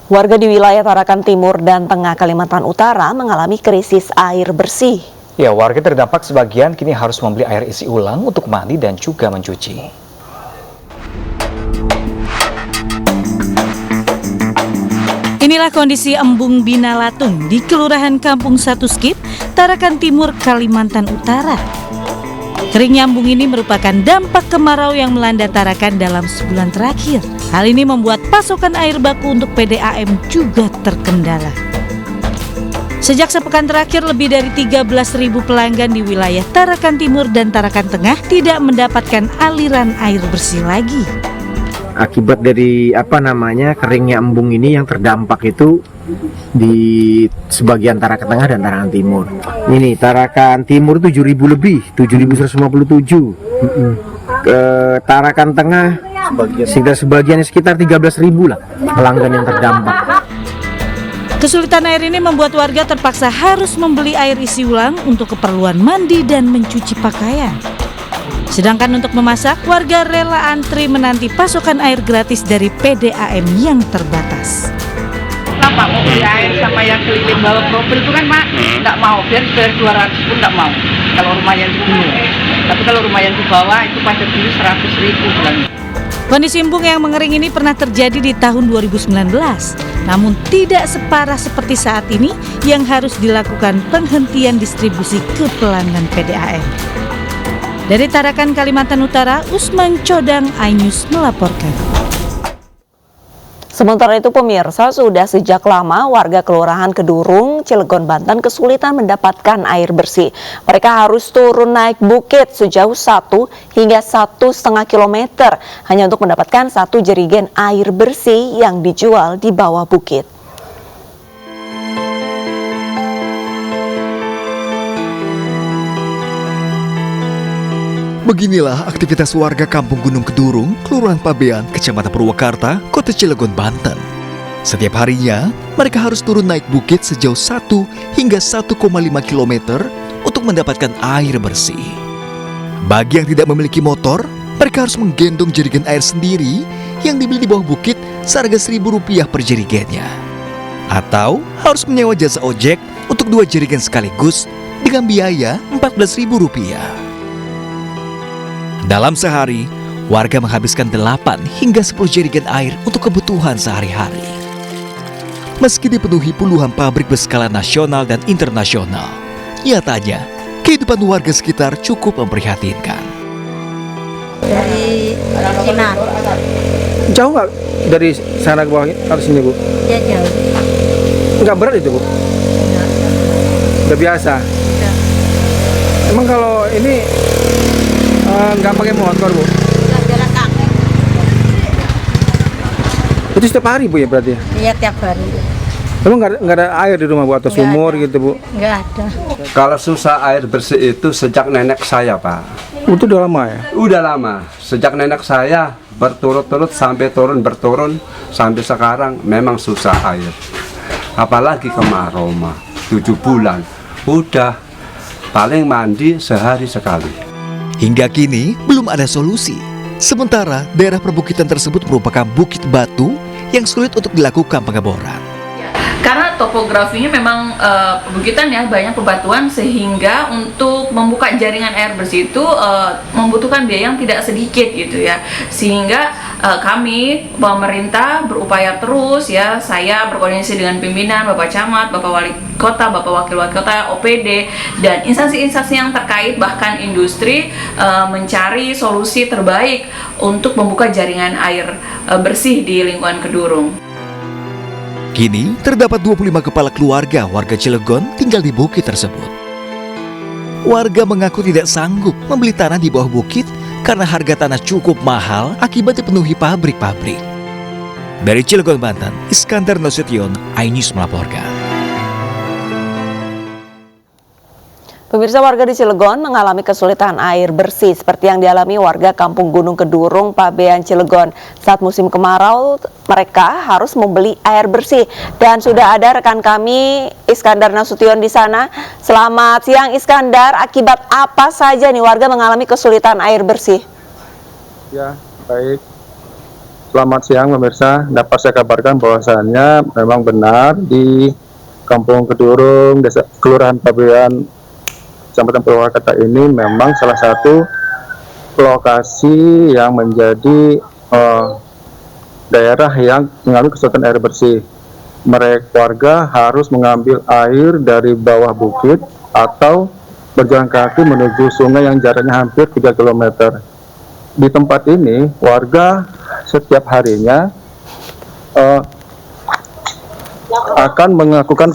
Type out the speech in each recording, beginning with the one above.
Warga di wilayah Tarakan Timur dan Tengah Kalimantan Utara mengalami krisis air bersih. Ya, warga terdampak sebagian kini harus membeli air isi ulang untuk mandi dan juga mencuci. Inilah kondisi embung Binalatung di Kelurahan Kampung Satu Skip, Tarakan Timur, Kalimantan Utara. Keringnya embung ini merupakan dampak kemarau yang melanda Tarakan dalam sebulan terakhir. Hal ini membuat pasokan air baku untuk PDAM juga terkendala. Sejak sepekan terakhir, lebih dari 13.000 pelanggan di wilayah Tarakan Timur dan Tarakan Tengah tidak mendapatkan aliran air bersih lagi. Akibat dari keringnya embung ini yang terdampak itu di sebagian Tarakan Tengah dan Tarakan Timur. Ini Tarakan Timur 7.000 lebih, 7.157. Tarakan Tengah sekitar 13.000 lah pelanggan yang terdampak. Kesulitan air ini membuat warga terpaksa harus membeli air isi ulang untuk keperluan mandi dan mencuci pakaian. Sedangkan untuk memasak, warga rela antri menanti pasokan air gratis dari PDAM yang terbatas. Kenapa mau beli air sama yang keliling bawa profil itu kan Mak nggak mau, biar 200 pun nggak mau kalau rumah yang di gunung. Tapi kalau rumah yang di bawah itu pada beli 100.000 bulan. Kondisi embung yang mengering ini pernah terjadi di tahun 2019, namun tidak separah seperti saat ini yang harus dilakukan penghentian distribusi ke pelanggan PDAM. Dari Tarakan, Kalimantan Utara, Usman Codang, iNews melaporkan. Sementara itu pemirsa, sudah sejak lama warga Kelurahan Kedurung, Cilegon, Banten kesulitan mendapatkan air bersih. Mereka harus turun naik bukit sejauh 1 hingga 1,5 kilometer hanya untuk mendapatkan 1 jerigen air bersih yang dijual di bawah bukit. Beginilah aktivitas warga Kampung Gunung Kedurung, Kelurahan Pabean, Kecamatan Purwakarta, Kota Cilegon, Banten. Setiap harinya, mereka harus turun naik bukit sejauh 1 hingga 1,5 km untuk mendapatkan air bersih. Bagi yang tidak memiliki motor, mereka harus menggendong jerigen air sendiri yang dibeli di bawah bukit seharga Rp1.000 per jerigennya. Atau harus menyewa jasa ojek untuk 2 jerigen sekaligus dengan biaya Rp14.000. Dalam sehari, warga menghabiskan 8 hingga 10 jerigen air untuk kebutuhan sehari-hari. Meski dipenuhi puluhan pabrik berskala nasional dan internasional, nyatanya kehidupan warga sekitar cukup memprihatinkan. Dari Sinar. Jauh nggak dari sana ke bawah atau sini, Bu? Ya jauh. Nggak berat itu, Bu? Udah biasa? Udah. Emang kalau ini nggak pakai motor, Bu? Nggak, jalan kaki. Itu setiap hari, Bu, ya berarti? Iya, tiap hari. Emang nggak ada air di rumah, Bu, atau sumur gitu, Bu? Nggak ada. Kalau susah air bersih itu sejak nenek saya, Pak. Itu udah lama ya? Udah lama. Sejak nenek saya berturut-turut sampai berturun sampai sekarang memang susah air. Apalagi kemarau mah 7 bulan. Udah paling mandi sehari sekali. Hingga kini belum ada solusi. Sementara daerah perbukitan tersebut merupakan bukit batu yang sulit untuk dilakukan pengeboran. Karena topografinya memang perbukitan ya, banyak bebatuan sehingga untuk membuka jaringan air bersih itu membutuhkan biaya yang tidak sedikit gitu ya. Sehingga kami pemerintah berupaya terus ya, saya berkoordinasi dengan pimpinan, Bapak Camat, Bapak Wali Kota, Bapak Wakil Kota, OPD dan instansi-instansi yang terkait bahkan industri mencari solusi terbaik untuk membuka jaringan air bersih di lingkungan Kedurung. Kini terdapat 25 kepala keluarga warga Cilegon tinggal di bukit tersebut. Warga mengaku tidak sanggup membeli tanah di bawah bukit karena harga tanah cukup mahal akibat dipenuhi pabrik-pabrik. Dari Cilegon, Banten, Iskandar Nasution, iNews melaporkan. Pemirsa, warga di Cilegon mengalami kesulitan air bersih seperti yang dialami warga Kampung Gunung Kedurung, Pabean, Cilegon. Saat musim kemarau, mereka harus membeli air bersih. Dan sudah ada rekan kami, Iskandar Nasution di sana. Selamat siang, Iskandar. Akibat apa saja nih warga mengalami kesulitan air bersih? Ya, baik. Selamat siang pemirsa, dapat saya kabarkan bahwasannya memang benar di Kampung Kedurung, Desa Kelurahan Pabean, Kecamatan Purwakarta ini memang salah satu lokasi yang menjadi daerah yang mengalami kesulitan air bersih. Mereka warga harus mengambil air dari bawah bukit atau berjalan kaki menuju sungai yang jaraknya hampir 3 km. Di tempat ini warga setiap harinya akan melakukan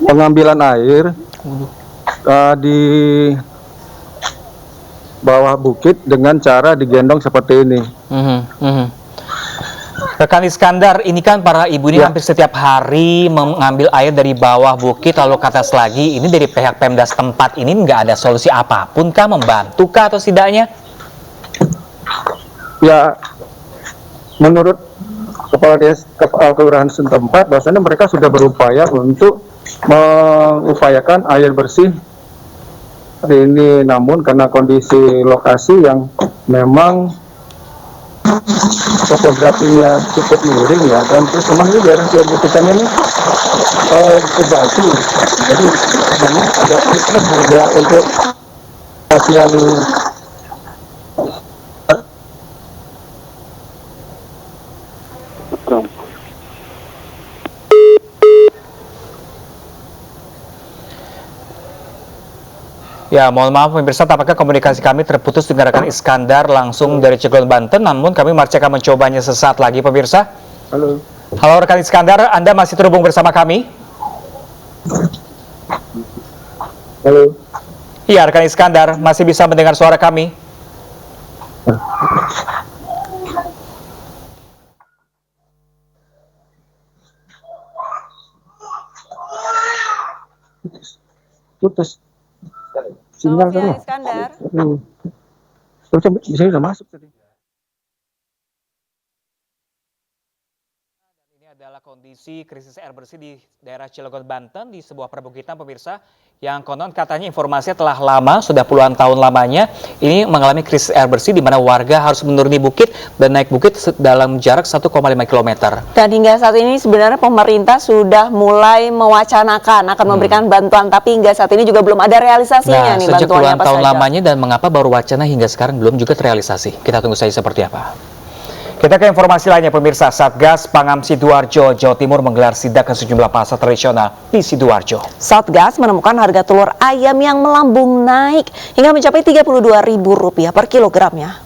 pengambilan air di bawah bukit dengan cara digendong seperti ini. Rekan Iskandar, ini kan para ibu ini hampir setiap hari mengambil air dari bawah bukit lalu ke atas lagi. Ini dari pihak Pemda setempat ini nggak ada solusi apapun kah, membantu kah atau setidaknya? Ya, menurut Kepala Kelurahan setempat, bahwasanya mereka sudah berupaya untuk mengupayakan air bersih ini, namun karena kondisi lokasi yang memang topografinya cukup miring ya, dan terus memang ini daerah bukitannya ini berbatu, jadi memang agak sulit juga untuk pasien. Ya, mohon maaf pemirsa, tampaknya komunikasi kami terputus dengan rekan Iskandar langsung dari Cilegon, Banten. Namun kami masih akan mencobanya sesaat lagi pemirsa. Halo. Halo rekan Iskandar, Anda masih terhubung bersama kami? Halo. Iya, rekan Iskandar, masih bisa mendengar suara kami? Putus. Sinyal Selamat siang, kan? Iskandar. Terus bisa udah masuk tadi. Ini adalah kondisi krisis air bersih di daerah Cilegon, Banten, di sebuah perbukitan pemirsa, yang konon katanya informasinya telah lama, sudah puluhan tahun lamanya, ini mengalami krisis air bersih di mana warga harus menuruni bukit dan naik bukit dalam jarak 1,5 km. Dan hingga saat ini sebenarnya pemerintah sudah mulai mewacanakan akan memberikan bantuan, tapi hingga saat ini juga belum ada realisasinya nih sejak bantuannya puluhan apa tahun saja. lamanya dan mengapa baru wacana hingga sekarang belum juga terrealisasi. Kita tunggu saja seperti apa. Kita ke informasi lainnya pemirsa, Satgas Pangan Sidoarjo, Jawa Timur menggelar sidak ke sejumlah pasar tradisional di Sidoarjo. Satgas menemukan harga telur ayam yang melambung naik hingga mencapai Rp32.000 per kilogramnya.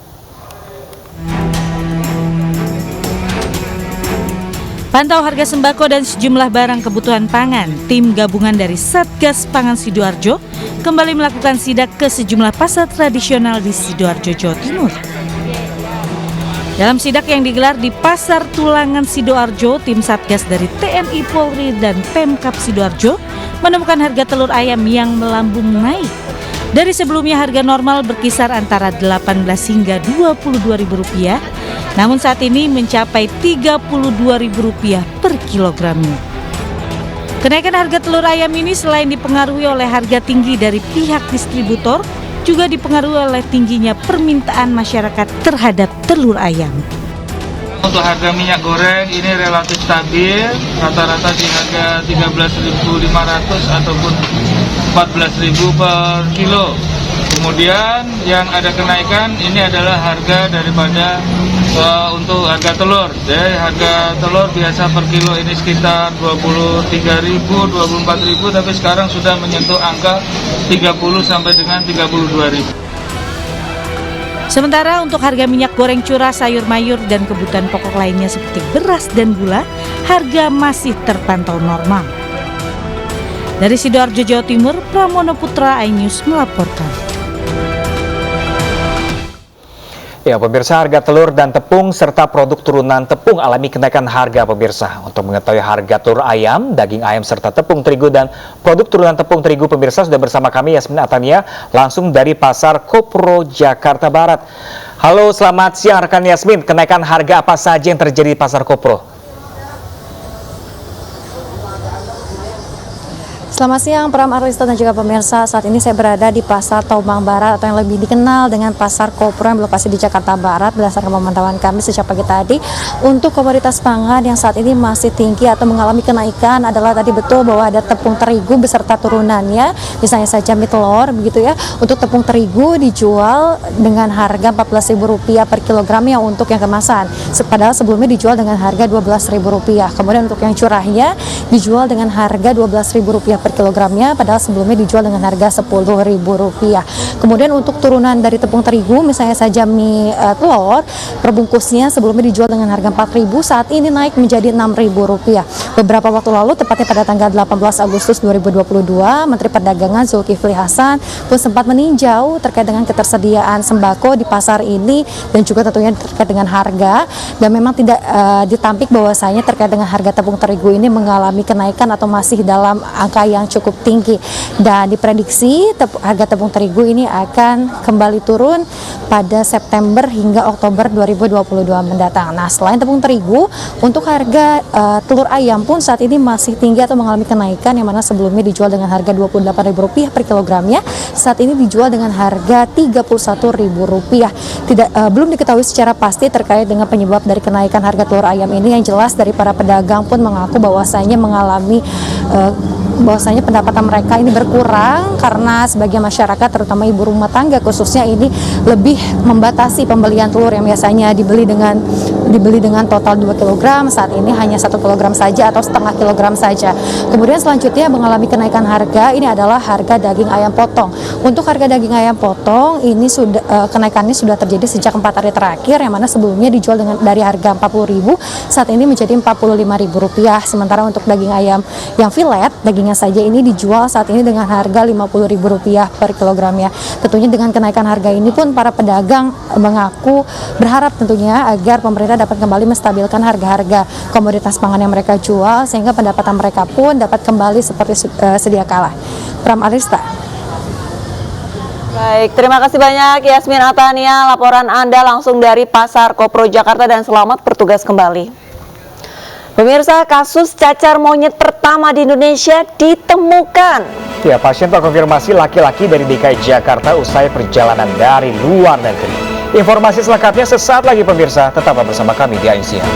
Pantau harga sembako dan sejumlah barang kebutuhan pangan, tim gabungan dari Satgas Pangan Sidoarjo kembali melakukan sidak ke sejumlah pasar tradisional di Sidoarjo, Jawa Timur. Dalam sidak yang digelar di Pasar Tulangan Sidoarjo, tim Satgas dari TNI Polri dan Pemkab Sidoarjo menemukan harga telur ayam yang melambung naik. Dari sebelumnya harga normal berkisar antara Rp18 hingga Rp22.000, namun saat ini mencapai Rp32.000 per kilogramnya. Kenaikan harga telur ayam ini selain dipengaruhi oleh harga tinggi dari pihak distributor, juga dipengaruhi oleh tingginya permintaan masyarakat terhadap telur ayam. Untuk harga minyak goreng ini relatif stabil, rata-rata di harga 13.500 ataupun 14.000 per kilo. Kemudian yang ada kenaikan ini adalah harga daripada untuk harga telur. Jadi harga telur biasa per kilo ini sekitar 23.000, 24.000, tapi sekarang sudah menyentuh angka 30 sampai dengan 32.000. Sementara untuk harga minyak goreng curah, sayur mayur, dan kebutuhan pokok lainnya seperti beras dan gula, harga masih terpantau normal. Dari Sidoarjo, Jawa Timur, Pramono Putra, iNews melaporkan. Ya pemirsa, harga telur dan tepung serta produk turunan tepung alami kenaikan harga pemirsa. Untuk mengetahui harga telur ayam, daging ayam serta tepung terigu dan produk turunan tepung terigu pemirsa, sudah bersama kami Yasmin Atania langsung dari Pasar Kopro, Jakarta Barat. Halo, selamat siang rekan Yasmin. Kenaikan harga apa saja yang terjadi di Pasar Kopro? Selamat siang, Pram Arista dan juga pemirsa. Saat ini saya berada di Pasar Tomang Barat atau yang lebih dikenal dengan Pasar Kopro yang berlokasi di Jakarta Barat. Berdasarkan pemantauan kami sejak pagi tadi, untuk komoditas pangan yang saat ini masih tinggi atau mengalami kenaikan adalah tadi betul bahwa ada tepung terigu beserta turunannya, misalnya saja mie telur begitu ya. Untuk tepung terigu dijual dengan harga Rp14.000 per kilogramnya untuk yang kemasan. Padahal sebelumnya dijual dengan harga Rp12.000. Kemudian untuk yang curahnya dijual dengan harga Rp12.000 per kilogramnya, padahal sebelumnya dijual dengan harga Rp10.000. Kemudian untuk turunan dari tepung terigu, misalnya saja mie telur, perbungkusnya sebelumnya dijual dengan harga Rp4.000, saat ini naik menjadi Rp6.000. Beberapa waktu lalu, tepatnya pada tanggal 18 Agustus 2022, Menteri Perdagangan Zulkifli Hasan pun sempat meninjau terkait dengan ketersediaan sembako di pasar ini dan juga tentunya terkait dengan harga, dan memang tidak ditampik bahwasanya terkait dengan harga tepung terigu ini mengalami kenaikan atau masih dalam angka yang cukup tinggi, dan diprediksi harga tepung terigu ini akan kembali turun pada September hingga Oktober 2022 mendatang. Nah, selain tepung terigu, untuk harga telur ayam pun saat ini masih tinggi atau mengalami kenaikan, yang mana sebelumnya dijual dengan harga Rp28.000 per kilogramnya, saat ini dijual dengan harga Rp31.000. Belum diketahui secara pasti terkait dengan penyebab dari kenaikan harga telur ayam ini. Yang jelas dari para pedagang pun mengaku bahwasanya bahwasanya pendapatan mereka ini berkurang karena sebagian masyarakat, terutama ibu rumah tangga khususnya, ini lebih membatasi pembelian telur yang biasanya dibeli dengan total 2 kg, saat ini hanya 1 kg saja atau setengah kilogram saja. Kemudian selanjutnya mengalami kenaikan harga ini adalah harga daging ayam potong. Untuk harga daging ayam potong ini kenaikannya sudah terjadi sejak 4 hari terakhir, yang mana sebelumnya dijual dari harga Rp40.000, saat ini menjadi Rp45.000. Sementara untuk daging ayam yang filet, dagingnya saja ini dijual saat ini dengan harga Rp50.000 per kilogramnya. Tentunya dengan kenaikan harga ini pun para pedagang mengaku berharap tentunya agar pemerintah dapat kembali menstabilkan harga-harga komoditas pangan yang mereka jual, sehingga pendapatan mereka pun dapat kembali seperti sedia kala. Pram Arista. Baik, terima kasih banyak Yasmin Atania, laporan Anda langsung dari Pasar Kopro Jakarta, dan selamat bertugas kembali. Pemirsa, kasus cacar monyet pertama di Indonesia ditemukan. Ya, pasien terkonfirmasi laki-laki dari DKI Jakarta usai perjalanan dari luar negeri. Informasi selengkapnya sesaat lagi pemirsa, tetaplah bersama kami di AIN Siang.